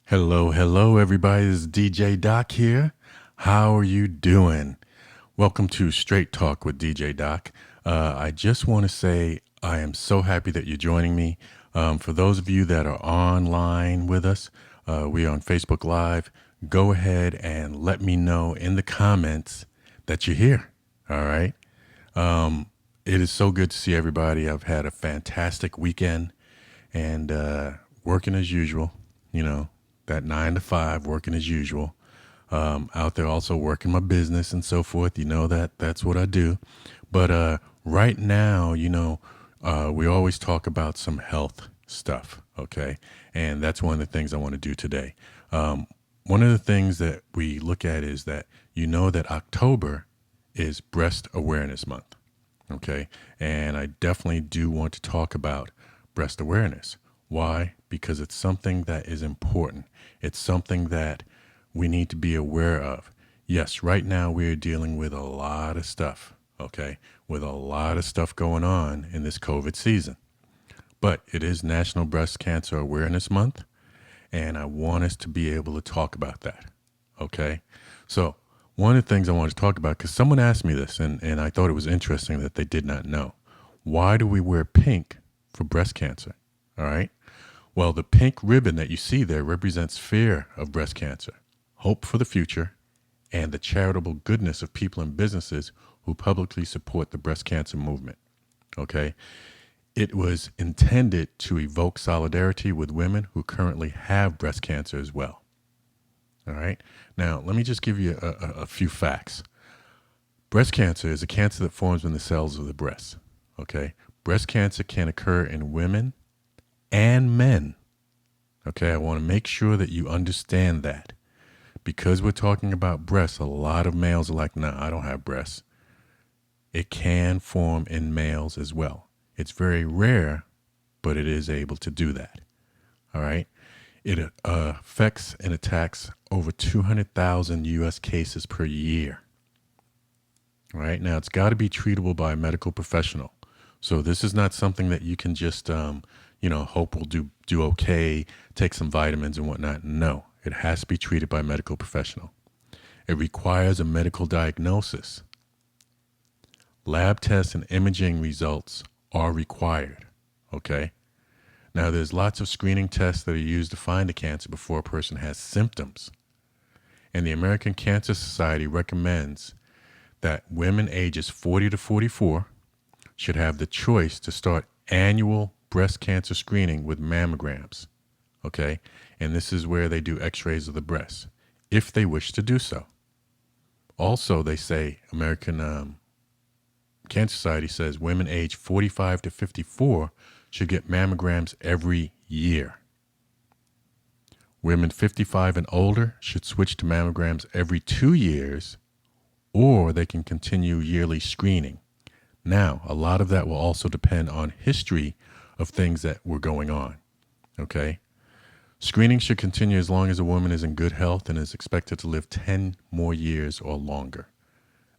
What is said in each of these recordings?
Hello, everybody. This is DJ Doc here. How are you doing? Welcome to Straight Talk with DJ Doc. I just want to say I am so happy that you're joining me. For those of you that are online with us, we are on Facebook Live. Go ahead and let me know in the comments that you're here. All right. It is so good to see everybody. I've had a fantastic weekend and working as usual, you know, that 9 to 5, working as usual. Out there also working my business and so forth. You know that's what I do. But right now, we always talk about some health stuff, okay? And that's one of the things I want to do today. One of the things that we look at is that that October is Breast Awareness Month, okay? And I definitely do want to talk about breast awareness. Why? Because it's something that is important. It's something that we need to be aware of. Yes, right now we're dealing with a lot of stuff, okay? With a lot of stuff going on in this COVID season. But it is National Breast Cancer Awareness Month, and I want us to be able to talk about that, okay? So, one of the things I want to talk about, because someone asked me this, and I thought it was interesting that they did not know. Why do we wear pink for breast cancer? All right. Well, the pink ribbon that you see there represents fear of breast cancer, hope for the future, and the charitable goodness of people and businesses who publicly support the breast cancer movement. Okay. It was intended to evoke solidarity with women who currently have breast cancer as well. All right. Now, let me just give you a few facts. Breast cancer is a cancer that forms in the cells of the breast. Okay. Breast cancer can occur in women and men. Okay, I want to make sure that you understand that. Because we're talking about breasts, a lot of males are like, nah, I don't have breasts. It can form in males as well. It's very rare, but it is able to do that. All right. It affects and attacks over 200,000 U.S. cases per year. All right. Now, it's got to be treatable by a medical professional. So this is not something that you can just, hope will do okay, take some vitamins and whatnot. No, it has to be treated by a medical professional. It requires a medical diagnosis. Lab tests and imaging results are required. Okay. Now, there's lots of screening tests that are used to find the cancer before a person has symptoms. And the American Cancer Society recommends that women ages 40 to 44 should have the choice to start annual breast cancer screening with mammograms, okay? And this is where they do x-rays of the breast, if they wish to do so. Also, they say, American Cancer Society says women age 45 to 54 should get mammograms every year. Women 55 and older should switch to mammograms every 2 years, or they can continue yearly screening. Now, a lot of that will also depend on history of things that were going on, okay? Screening should continue as long as a woman is in good health and is expected to live 10 more years or longer.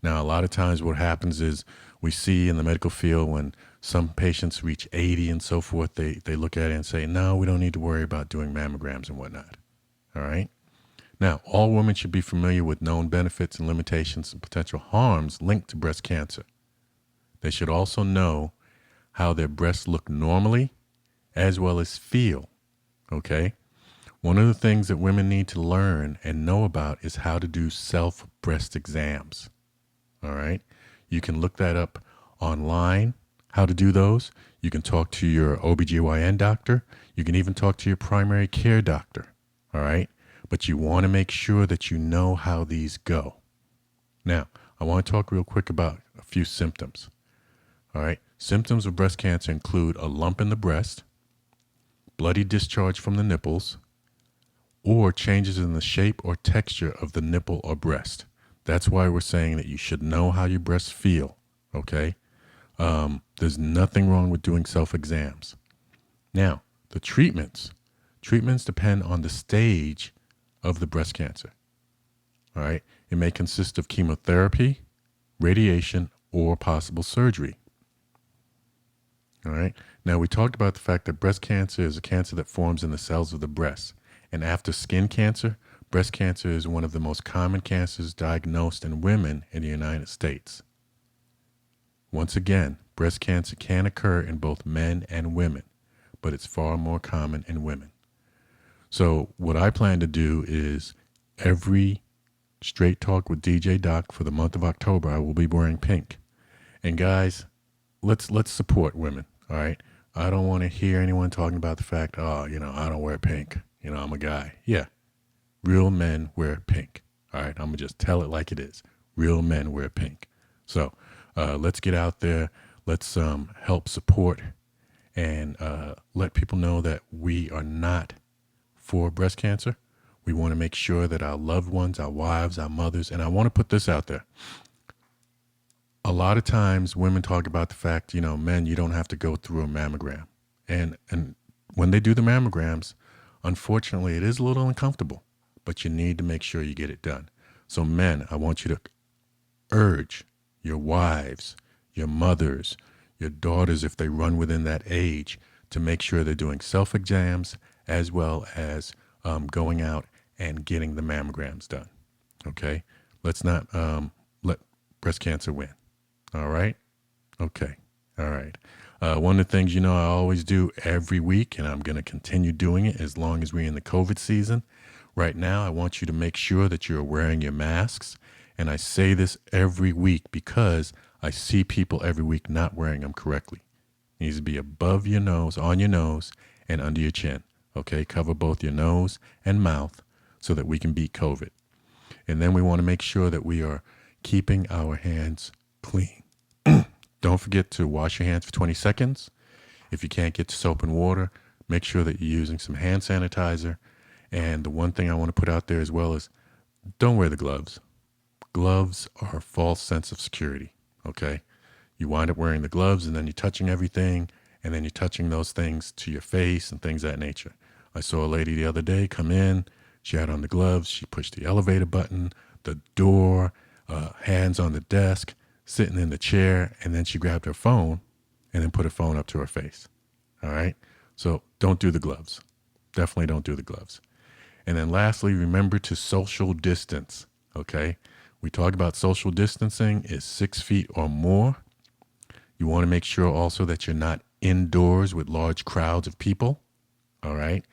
Now, a lot of times what happens is we see in the medical field when some patients reach 80 and so forth, they look at it and say, no, we don't need to worry about doing mammograms and whatnot, all right? Now, all women should be familiar with known benefits and limitations and potential harms linked to breast cancer. They should also know how their breasts look normally as well as feel, okay? One of the things that women need to learn and know about is how to do self-breast exams, all right? You can look that up online, how to do those. You can talk to your OBGYN doctor. You can even talk to your primary care doctor, all right? But you want to make sure that you know how these go. Now, I want to talk real quick about a few symptoms. All right. Symptoms of breast cancer include a lump in the breast, bloody discharge from the nipples, or changes in the shape or texture of the nipple or breast. That's why we're saying that you should know how your breasts feel. Okay. There's nothing wrong with doing self-exams. Now, the treatments depend on the stage of the breast cancer. All right. It may consist of chemotherapy, radiation, or possible surgery. All right. Now, we talked about the fact that breast cancer is a cancer that forms in the cells of the breast, And after skin cancer, breast cancer is one of the most common cancers diagnosed in women in the United States. Once again, breast cancer can occur in both men and women, but it's far more common in women. So, what I plan to do is every Straight Talk with DJ Doc for the month of October, I will be wearing pink. And guys, let's support women, all right? I don't want to hear anyone talking about the fact, oh, I don't wear pink. I'm a guy. Yeah, real men wear pink. All right, I'm gonna just tell it like it is. Real men wear pink. So let's get out there. Let's help support and let people know that we are not for breast cancer. We want to make sure that our loved ones, our wives, our mothers, and I want to put this out there. A lot of times women talk about the fact, men, you don't have to go through a mammogram. And when they do the mammograms, unfortunately, it is a little uncomfortable, but you need to make sure you get it done. So men, I want you to urge your wives, your mothers, your daughters, if they run within that age, to make sure they're doing self-exams as well as going out and getting the mammograms done. Okay? Let's not let breast cancer win. All right? Okay. All right. One of the things, I always do every week, and I'm going to continue doing it as long as we're in the COVID season. Right now, I want you to make sure that you're wearing your masks. And I say this every week because I see people every week not wearing them correctly. It needs to be above your nose, on your nose, and under your chin. Okay? Cover both your nose and mouth so that we can beat COVID. And then we want to make sure that we are keeping our hands clean. Don't forget to wash your hands for 20 seconds. If you can't get to soap and water, make sure that you're using some hand sanitizer. And the one thing I want to put out there as well is don't wear the gloves. Gloves are a false sense of security, okay? You wind up wearing the gloves and then you're touching everything and then you're touching those things to your face and things of that nature. I saw a lady the other day come in. She had on the gloves. She pushed the elevator button, the door, hands on the desk, sitting in the chair, and then she grabbed her phone and then put her phone up to her face. All right? So don't do the gloves. Definitely don't do the gloves. And then lastly, remember to social distance, okay? We talk about social distancing is 6 feet or more. You want to make sure also that you're not indoors with large crowds of people, all right?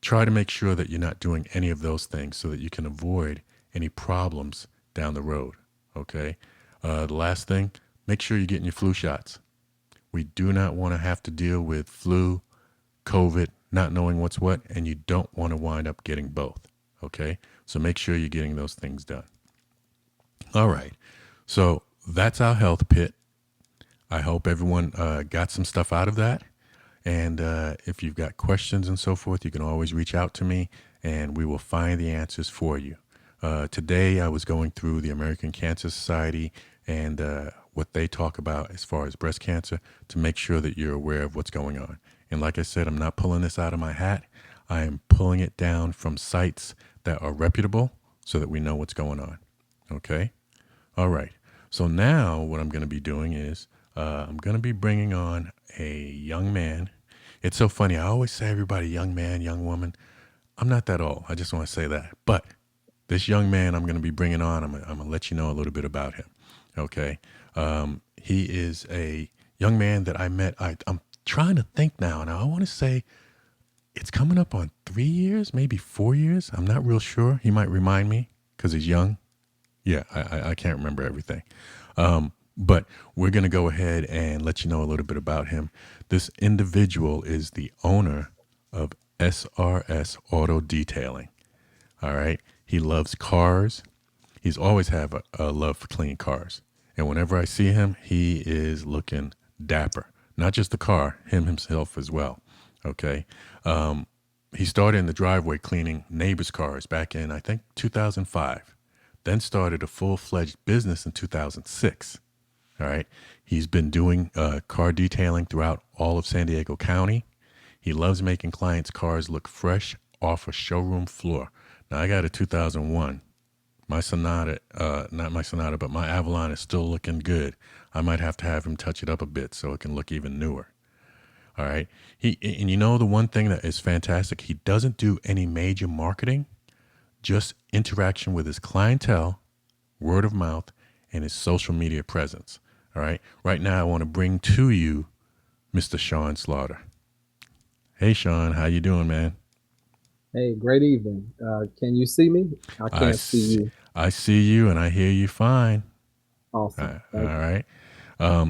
Try to make sure that you're not doing any of those things so that you can avoid any problems down the road, okay? The last thing, make sure you're getting your flu shots. We do not want to have to deal with flu, COVID, not knowing what's what, and you don't want to wind up getting both, okay? So make sure you're getting those things done. All right, so that's our health pit. I hope everyone got some stuff out of that. And if you've got questions and so forth, you can always reach out to me and we will find the answers for you. Today, I was going through the American Cancer Society and what they talk about as far as breast cancer to make sure that you're aware of what's going on. And like I said, I'm not pulling this out of my hat. I am pulling it down from sites that are reputable so that we know what's going on. Okay? All right. So now what I'm going to be doing is I'm going to be bringing on a young man. It's so funny. I always say everybody, young man, young woman. I'm not that old. I just want to say that. But this young man I'm going to be bringing on, I'm going to let you know a little bit about him. Okay. He is a young man that I met. I'm trying to think now. And I want to say it's coming up on 3 years, maybe 4 years. I'm not real sure. He might remind me because he's young. Yeah, I can't remember everything. But we're going to go ahead and let you know a little bit about him. This individual is the owner of SRS Auto Detailing. All right. He loves cars. He's always had a love for clean cars. And whenever I see him, he is looking dapper. Not just the car, him himself as well. Okay. He started in the driveway cleaning neighbors' cars back in, I think, 2005. Then started a full-fledged business in 2006. All right. He's been doing car detailing throughout all of San Diego County. He loves making clients' cars look fresh off a showroom floor. Now, I got a 2001. My Sonata, not my Sonata, but my Avalon is still looking good. I might have to have him touch it up a bit so it can look even newer. All right. And you know the one thing that is fantastic, he doesn't do any major marketing, just interaction with his clientele, word of mouth, and his social media presence. All right. Right now I want to bring to you Mr. Sean Slaughter. Hey Sean, how you doing, man? Hey, great evening. Can you see me? I I can't see see, you. I see you and I hear you fine. Awesome. All Thank you. right.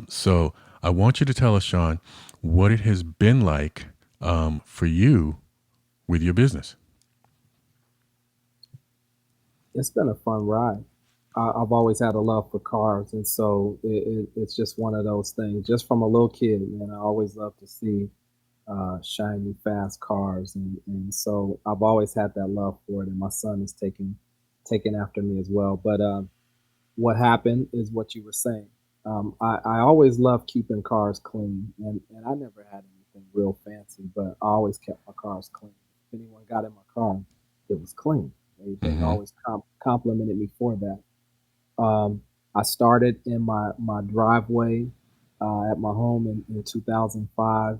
So I want you to tell us, Sean, what it has been like for you with your business. It's been a fun ride. I've always had a love for cars, and so it's just one of those things. Just from a little kid, man, I always loved to see shiny, fast cars, and so I've always had that love for it. And my son is taking after me as well. But what happened is what you were saying. I always loved keeping cars clean, and I never had anything real fancy, but I always kept my cars clean. If anyone got in my car, it was clean. They Mm-hmm. always complimented me for that. I started in my driveway at my home in 2005,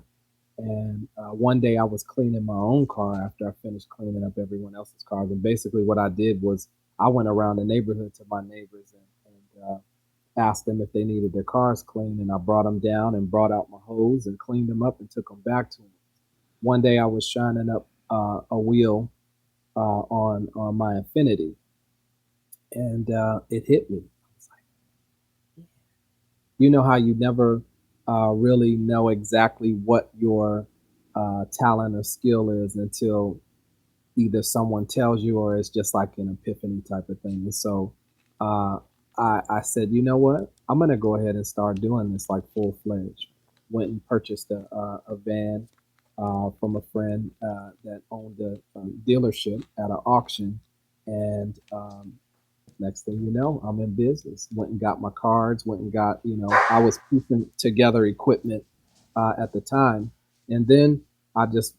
and one day I was cleaning my own car after I finished cleaning up everyone else's cars. And basically, what I did was I went around the neighborhood to my neighbors and asked them if they needed their cars cleaned. And I brought them down and brought out my hose and cleaned them up and took them back to them. One day I was shining up a wheel on my Infinity, and it hit me. I was like, you know how you never really know exactly what your talent or skill is until either someone tells you or it's just like an epiphany type of thing. And so uh, I said, you know what? I'm going to go ahead and start doing this like full fledged. Went and purchased a van from a friend that owned a dealership at an auction. And next thing you know, I'm in business. Went and got my cards, went and got, I was piecing together equipment at the time. And then I just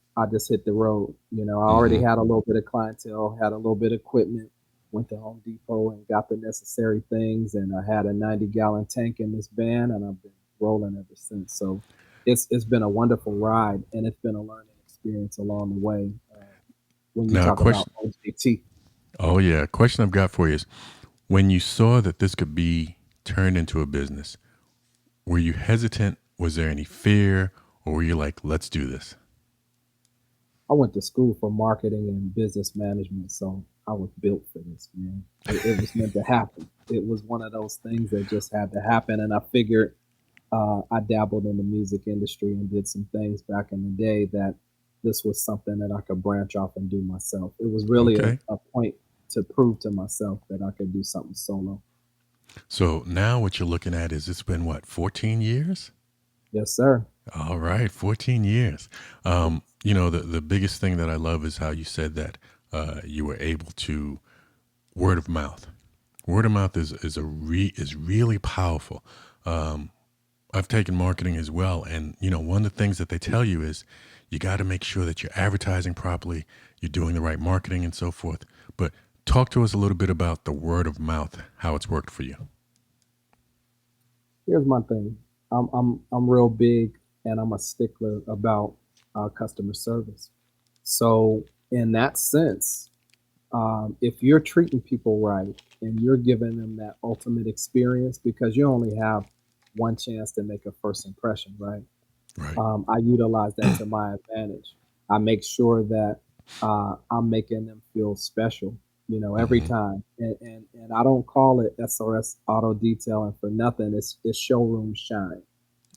hit the road. I already Mm-hmm. had a little bit of clientele, had a little bit of equipment, went to Home Depot and got the necessary things. And I had a 90-gallon tank in this van, and I've been rolling ever since. So it's been a wonderful ride, and it's been a learning experience along the way. When you Now, a talk about question. OJT. Oh yeah, a question I've got for you is: when you saw that this could be turned into a business, were you hesitant? Was there any fear, or were you like, "Let's do this"? I went to school for marketing and business management, so I was built for this, man. It was meant to happen. It was one of those things that just had to happen. And I figured I dabbled in the music industry and did some things back in the day that this was something that I could branch off and do myself. It was really Okay. a point to prove to myself that I could do something solo. So now what you're looking at is it's been what, 14 years? Yes, sir. All right, 14 years. The biggest thing that I love is how you said that you were able to word of mouth. Word of mouth is really powerful. I've taken marketing as well, and one of the things that they tell you is you got to make sure that you're advertising properly, you're doing the right marketing, and so forth. But talk to us a little bit about the word of mouth, how it's worked for you. Here's my thing. I'm real big and I'm a stickler about customer service. So in that sense, if you're treating people right and you're giving them that ultimate experience, because you only have one chance to make a first impression, right? Right. I utilize that to my advantage. I make sure that I'm making them feel special, every Hmm. time. And I don't call it SRS Auto Detailing for nothing. It's showroom shine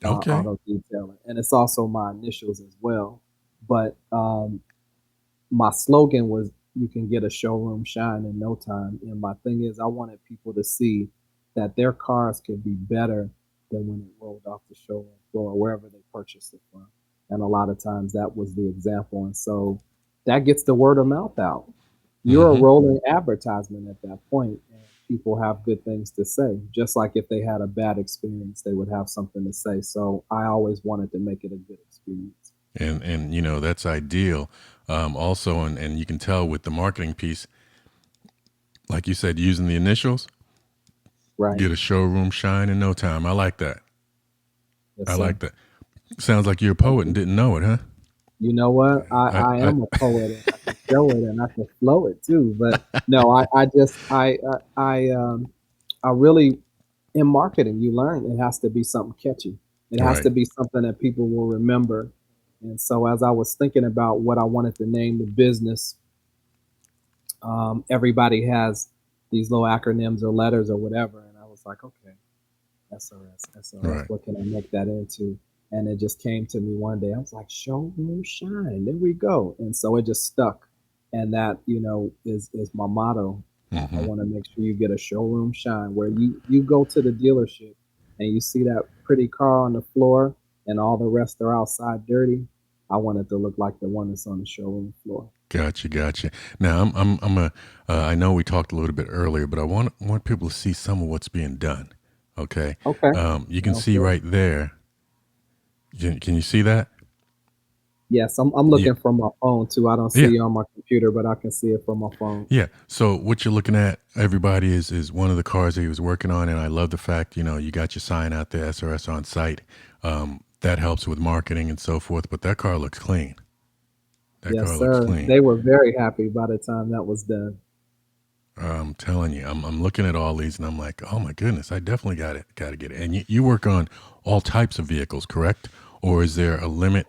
Okay. auto detailing, and it's also my initials as well. But my slogan was you can get a showroom shine in no time. And my thing is I wanted people to see that their cars could be better than when it rolled off the showroom floor or wherever they purchased it from. And a lot of times that was the example. And so that gets the word of mouth out. You're a Hmm. rolling advertisement at that point, and people have good things to say. Just like if they had a bad experience, they would have something to say. So I always wanted to make it a good experience. And that's ideal. Also, and you can tell with the marketing piece, like you said, using the initials, Right. get a showroom shine in no time. I like that. Yes, I sir. like that. Sounds like you're a poet and didn't know it, huh? You know what? I I am a poet and I can show it and I can flow it too. But no, I just I really in marketing you learn it has to be something catchy. It has right, to be something that people will remember. And so as I was thinking about what I wanted to name the business, everybody has these little acronyms or letters or whatever, and I was like, okay, SRS. right, What can I make that into? And it just came to me one day. I was like, showroom shine. There we go. And so it just stuck. And that, is my motto. I hmm, want to make sure you get a showroom shine where you go to the dealership and you see that pretty car on the floor and all the rest are outside dirty. I want it to look like the one that's on the showroom floor. gotcha, gotcha. Now I'm a. I know we talked a little bit earlier, but I want people to see some of what's being done. Okay, Okay. you can Sounds see good. right there. Can you see that? Yes, I'm Yeah, looking from my phone too. I don't yeah, see it on my computer, but I can see it from my phone. yeah. So what you're looking at, everybody, is one of the cars that he was working on, and I love the fact you got your sign out there, SRS on site. That helps with marketing and so forth. But that car looks clean. That Yes, car looks sir. clean. They were very happy by the time that was done. I'm telling you, I'm looking at all these and I'm like, oh my goodness, I definitely got to get it. And you work on all types of vehicles, correct? Or is there a limit?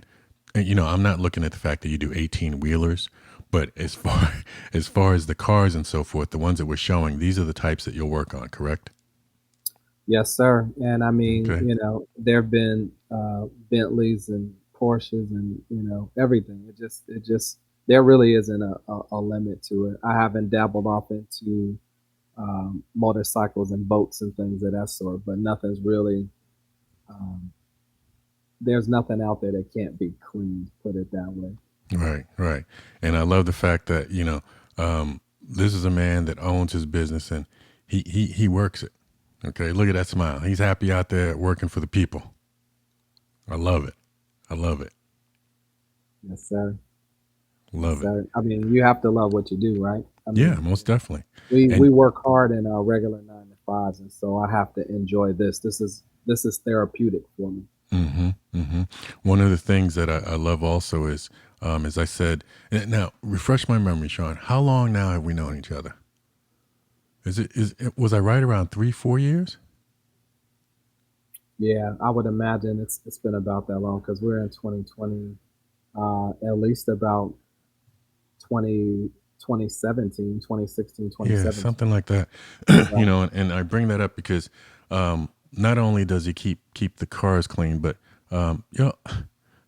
And, I'm not looking at the fact that you do 18 wheelers, but as far as far as the cars and so forth, the ones that we're showing, these are the types that you'll work on, correct? Yes, sir. And I mean, Okay, there have been Bentleys and Porsches and everything. It just there really isn't a limit to it. I haven't dabbled off into motorcycles and boats and things of that sort, but nothing's really um, there's nothing out there that can't be cleaned. Put it that way. right, right. And I love the fact that this is a man that owns his business and he works it. Okay, look at that smile. He's happy out there working for the people. I love it. I love it. Yes, sir. Yes, Love it. sir. I mean, you have to love what you do, right? I Yeah, mean, most definitely. we And work hard in our regular 9 to 5s, and so I have to enjoy this. This is therapeutic for me. hmm hmm one of the things that I love also is, as I said, now refresh my memory, Sean. How long now have we known each other? Was I right around 3, 4 years? Yeah, I would imagine it's been about that long because we're in 2020, at least about 20 2017, 2016, Yeah, 2017. something like that. Right. And I bring that up because not only does he keep the cars clean, but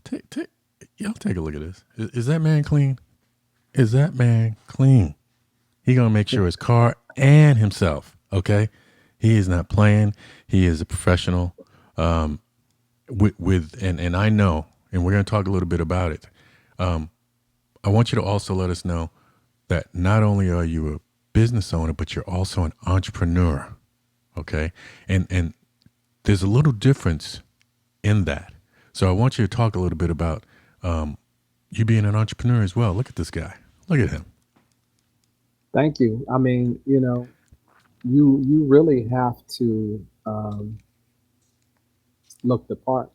take take y'all take a look at this. Is that man clean? Is that man clean? He gonna make sure his car and himself. Okay, he is not playing. He is a professional. And I know, and we're gonna talk a little bit about it. I want you to also let us know that not only are you a business owner, but you're also an entrepreneur. Okay, and there's a little difference in that. So I want you to talk a little bit about you being an entrepreneur as well. Look at this guy. Look at him. Thank you. I mean, you really have to look the part.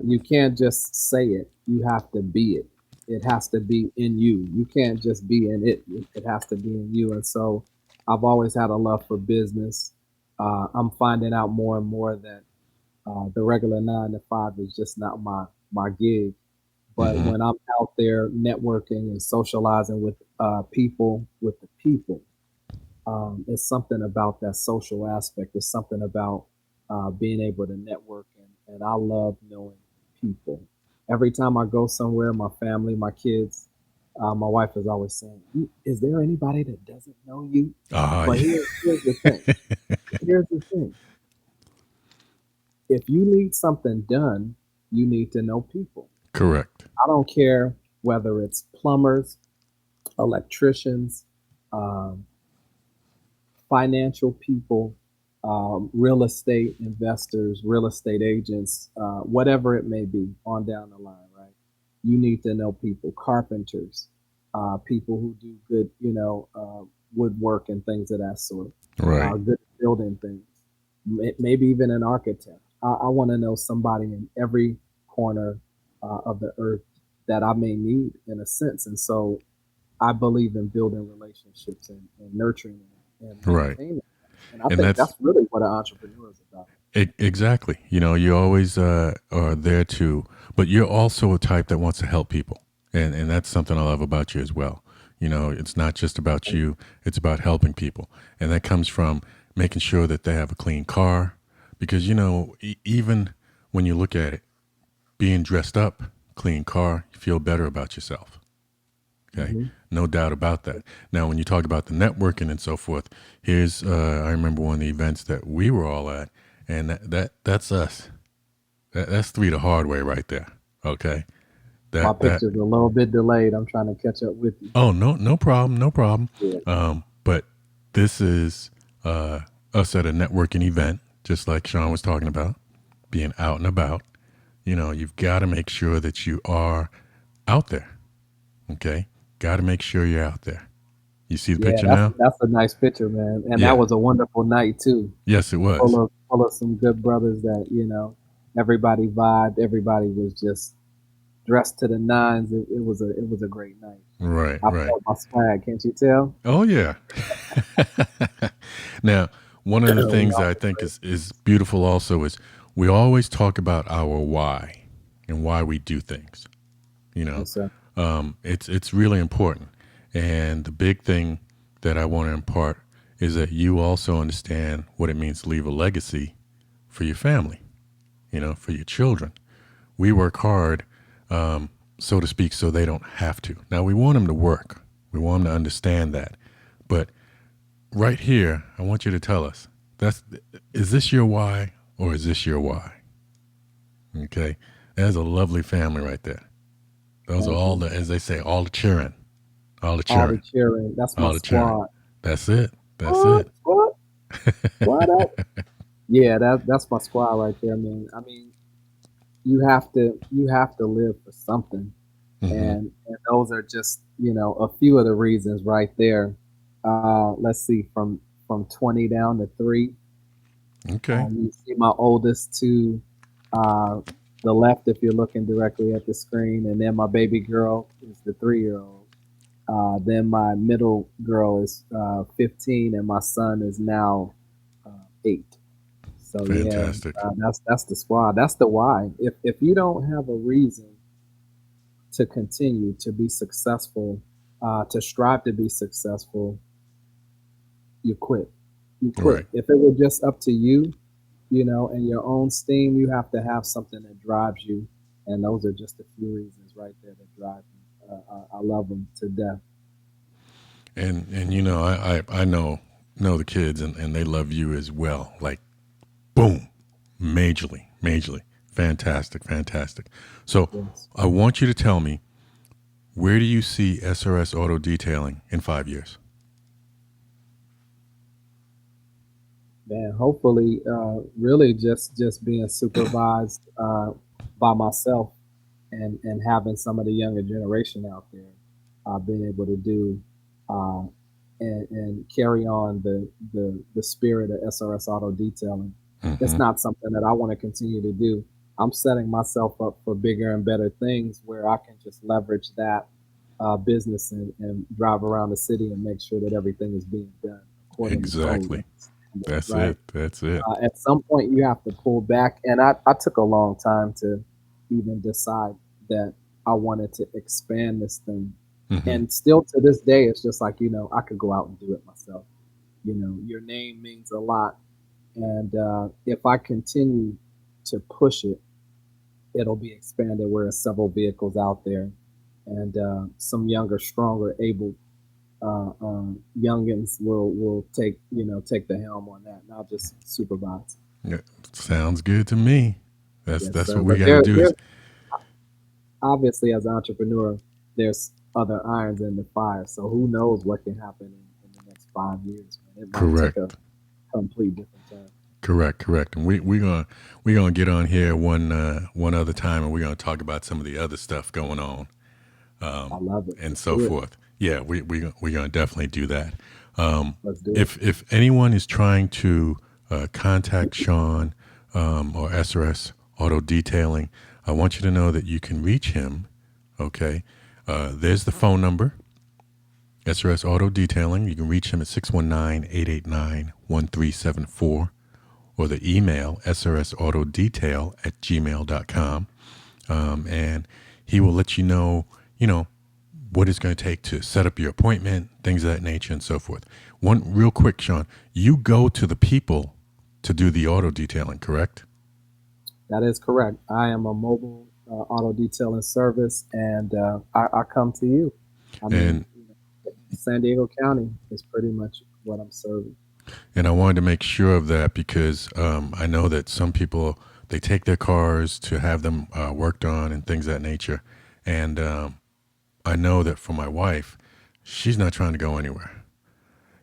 You can't just say it. You have to be it. It has to be in you. You can't just be in it. It has to be in you. And so, I've always had a love for business. I'm finding out more and more that the regular 9 to 5 is just not my gig. But Mm-hmm. when I'm out there networking and socializing with people, with the people, it's something about that social aspect. It's something about being able to network, and I love knowing people. Every time I go somewhere, my family, my kids, my wife is always saying, "Is there anybody that doesn't know you?" But Yeah. here's the thing. Here's the thing. If you need something done, you need to know people. Correct. I don't care whether it's plumbers, electricians, um, financial people, real estate investors, real estate agents, whatever it may be on down the line, right? You need to know people, carpenters, people who do good, woodwork and things of that sort, Right. good building things, maybe even an architect. I want to know somebody in every corner of the earth that I may need in a sense. And so I believe in building relationships and nurturing and Right. maintaining. And I And think that's that's really what an entrepreneur is about. exactly. You know, you always are there to, but you're also a type that wants to help people. And that's something I love about you as well. You know, it's not just about you, it's about helping people. And that comes from making sure that they have a clean car. Because, you know, even when you look at it, being dressed up, clean car, you feel better about yourself. Okay, Hmm. no doubt about that. Now, when you talk about the networking and so forth, here's I remember one of the events that we were all at, and that's us. That's three the hard way right there. Okay, My that picture's a little bit delayed. I'm trying to catch up with you. oh no problem, no problem. Yeah. But this is us at a networking event, just like Sean was talking about, being out and about. You know, you've got to make sure that you are out there. Okay, got to make sure you're out there. You see the Yeah, picture now? that's a nice picture, man. And that Yeah. was a wonderful night too. Yes, it was. Full of some good brothers that, everybody vibed, everybody was just dressed to the nines. It was a great night. Right, I right. felt my swag, can't you tell? Oh yeah. Now, one of the We things that all I look think great. is beautiful also is we always talk about our why and why we do things. You know, Yes, sir. it's really important. And the big thing that I want to impart is that you also understand what it means to leave a legacy for your family. You know, for your children. We work hard, so to speak, so they don't have to. Now we want them to work. We want them to understand that. But right here, I want you to tell us that's is this your why or is this your why? Okay, that's a lovely family right there. Those are Thank all you. the, as they say, all the cheering, all the All the cheering, cheering. That's my all the cheering. squad. That's it. That's Squad, it. squad, squad up. Yeah, that's my squad right there, man. I mean, you have to live for something. Hmm. And those are just, a few of the reasons right there. Let's see, from 20 down to 3. Okay. You see my oldest to uh, the left if you're looking directly at the screen, and then my baby girl is the 3-year-old. Then my middle girl is 15, and my son is now 8. So yeah, Fantastic. that's the squad. That's the why. If you don't have a reason to continue to be successful, to strive to be successful, you quit. You Right. quit. If it were just up to you, and your own steam, you have to have something that drives you. And those are just a few reasons right there that drive me. I love them to death. And you know, I know the kids and they love you as well. Like boom, majorly, majorly. Fantastic, fantastic. So Yes. I want you to tell me, where do you see SRS Auto Detailing in 5 years? Man, hopefully, really just being supervised by myself and having some of the younger generation out there being able to do uh, and carry on the spirit of SRS Auto Detailing. It's Hmm. not something that I want to continue to do. I'm setting myself up for bigger and better things where I can just leverage that business and drive around the city and make sure that everything is being done according to code and Exactly. standards, That's right? it. That's it. At some point, you have to pull back. And I took a long time to even decide that I wanted to expand this thing. Hmm. And still to this day, it's just like, I could go out and do it myself. Your name means a lot. And if I continue to push it, it'll be expanded where there's several vehicles out there and some younger, stronger, able youngins will take the helm on that, and I'll just supervise. Yeah, sounds good to me. Yes, That's sir. what we But got to do. Is there's obviously as an entrepreneur, there's other irons in the fire. So who knows what can happen in the next 5 years, man. It might take a correct, complete different turn. correct. And we gonna get on here one other time, and we're gonna talk about some of the other stuff going on I love it. and Let's so do it. forth. Yeah, we gonna definitely do that. Let's do If anyone is trying to contact Sean, or SRS Auto Detailing, I want you to know that you can reach him. Okay. There's the phone number, SRS Auto Detailing. You can reach him at 619-889-1374, or the email srsautodetail@gmail.com. And he will let you know, what it's going to take to set up your appointment, things of that nature, and so forth. One real quick, Sean, you go to the people to do the auto detailing, correct? That is correct. I am a mobile auto detailing service, and I come to you. I mean, And San Diego County is pretty much what I'm serving. I wanted to make sure of that because I know that some people they take their cars to have them worked on and things of that nature, and I know that for my wife, she's not trying to go anywhere.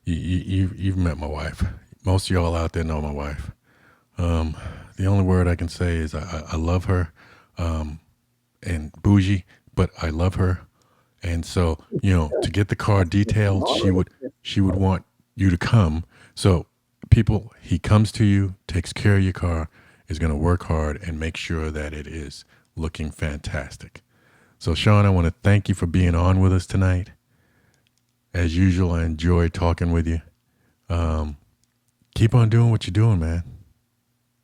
You've met my wife. Most of y'all out there know my wife. Um, the only word I can say is I love her, and bougie, but I love her. And so, to get the car That's detailed, all right. she would want you to come. So people, he comes to you, takes care of your car, is going to work hard and make sure that it is looking fantastic. So Sean, I want to thank you for being on with us tonight. As usual, I enjoy talking with you. Um, keep on doing what you're doing, man.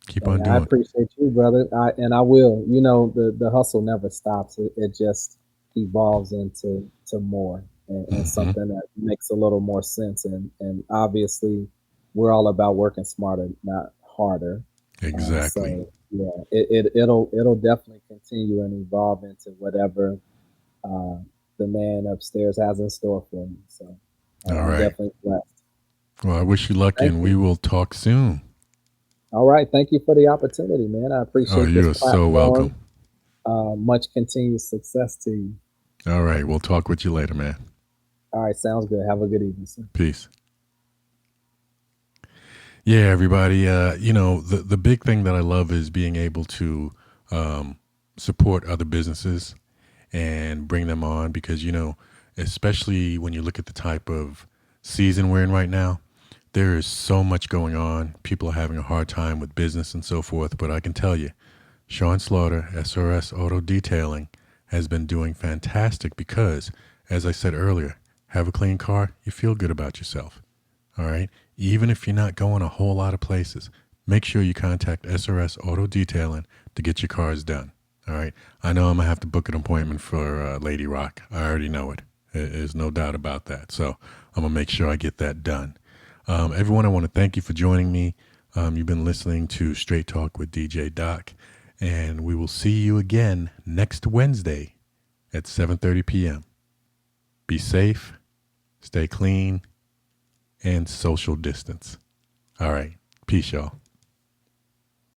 Keep Hey, on I doing. appreciate you, brother. I will. You know, the hustle never stops. It just evolves into more and Hmm. something that makes a little more sense. And obviously, we're all about working smarter, not harder. Exactly. So yeah, it'll definitely continue and evolve into whatever uh, the man upstairs has in store for me. So All I'm right. definitely blessed. Well, I wish you luck Thank and you. we will talk soon. All right, thank you for the opportunity, man. I Oh, appreciate you this are so platform. welcome. Much continued success to you. All right. We'll talk with you later, man. All right, sounds good. Have a good evening, sir. Peace. Yeah, everybody. The big thing that I love is being able to um, support other businesses and bring them on because, especially when you look at the type of season we're in right now, there is so much going on. People are having a hard time with business and so forth. But I can tell you, Sean Slaughter, SRS Auto Detailing, has been doing fantastic because, as I said earlier, have a clean car, you feel good about yourself. All right. Even if you're not going a whole lot of places, make sure you contact SRS Auto Detailing to get your cars done. All right. I know I'm going to have to book an appointment for Lady Rock. I already know it. There's no doubt about that. So I'm going to make sure I get that done. Everyone, I want to thank you for joining me. You've been listening to Straight Talk with DJ Doc, and we will see you again next Wednesday at 7:30 p.m. Be safe, stay clean, and social distance. All right. Peace, y'all.